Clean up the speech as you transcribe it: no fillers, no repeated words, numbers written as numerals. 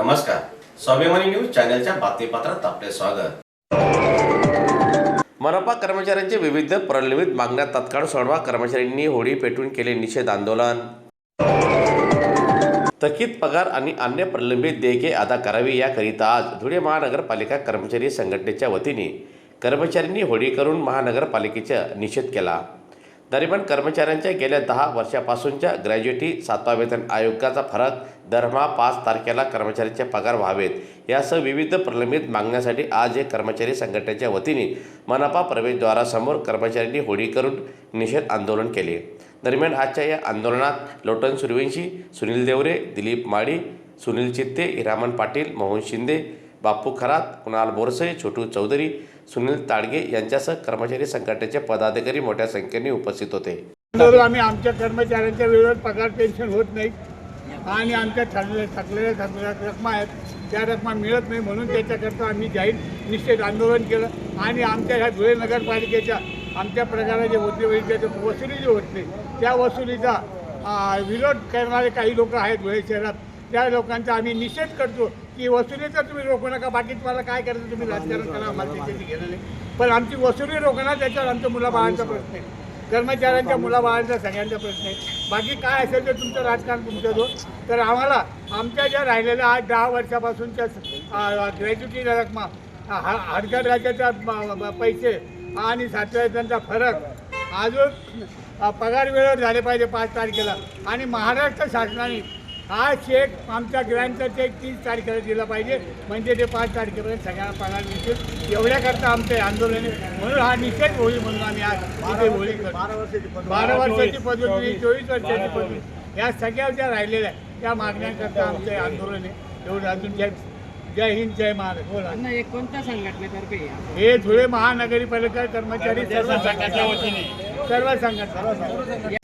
नमस्कार, स्वाभिमानी न्यूज चॅनलच्या बातमीपत्रात आपले स्वागत। मनपा कर्मचाऱ्यांचे विविध प्रलंबित मागण्या तात्काळ सोडवा, कर्मचाऱ्यांनी होळी पेटवून केले निषेध आंदोलन। थकीत पगार आणि अन्य प्रलंबित देयके अदा करावी याकरिता आज धुळे महानगरपालिका कर्मचारी संघटनेच्या वतीने कर्मचाऱ्यांनी होळी करून महानगरपालिकेचा निषेध केला। दरम्यान कर्मचाऱ्यांच्या गेल्या 10 वर्षापासूनच्या ग्रॅज्युएटी 7वा वेतन आयोगाचा फरक दरमहा 5 तारखेला कर्मचाऱ्यांचे पगार व्हावेत यासह विविध प्रलंबित मागण्यासाठी आज एक कर्मचारी संघटनेच्या वतीने मनपा प्रवेशद्वारासमोर कर्मचाऱ्यांनी होळी करून निषेध आंदोलन केले। दरम्यान आजच्या या आंदोलनात लोटन सूर्यवंशी, सुनील देवरे, दिलीप माळी, सुनील चित्ते, हिरामन पाटील, मोहन शिंदे, बापू खरात, कुणाल बोरसे, छोटू चौधरी, सुनील ताडगे यांच्यासह कर्मचारी संघटनेचे पदाधिकारी मोठ्या संख्येने उपस्थित होते। आम्ही आमच्या कर्मचाऱ्यांच्या विरोधात पगार पेन्शन होत नाही आणि आमच्या थकलेल्या रकमा आहेत त्या रकमा मिळत नाही, म्हणून त्याच्याकरता आम्ही जाहीर निषेध आंदोलन केलं। आणि आमच्या ह्या धुळे नगरपालिकेच्या आमच्या प्रकाराचे होते वसुली जी होत नाही त्या वसुलीचा विरोध करणारे काही लोक आहेत धुळे शहरात, त्या लोकांचा आम्ही निषेध करतो की वसुलीचा तुम्ही रोखू नका, बाकी तुम्हाला काय करायचं तुम्ही राजकारण करा, आम्हाला त्याच्याशी घेणं नाही, पण आमची वसुली रोखणार त्याच्यावर आमच्या मुलाबाळांचा प्रश्न आहे, कर्मचाऱ्यांच्या मुलाबाळांचा सगळ्यांचा प्रश्न आहे। बाकी काय असेल ते तुमचं राजकारण तुमचं जो, तर आम्हाला आमच्या ज्या राहिलेल्या 10 वर्षापासूनच्या ग्रॅज्युएटी रकमा, हडकड राज्याच्या पैसे आणि 7व्या वेतनाचा फरक अजून पगार वेळेवर झाले पाहिजे 5 तारखेला। आणि महाराष्ट्र शासनाने हा चेक आमच्या ग्रँटचा चेक 30 तारखेला दिला पाहिजे, म्हणजे ते 5 तारखेपर्यंत सगळ्यांना पगार मिळतील, एवढ्याकरता आमचे आंदोलन आहे। म्हणून हा निषेध होळी म्हणून आम्ही आज इथे होळी करतो। 12 वर्षाची पदवी, 24 वर्षाची पदवी, या सगळ्या ज्या राहिलेल्या त्या मागण्यांकरता आमचे आंदोलन आहे। एवढं अजून जय हिंद, जय महाराष्ट्र। कोणत्या संघटनेतर्फे हे धुळे महानगरपालिका कर्मचारी सर्व संघटना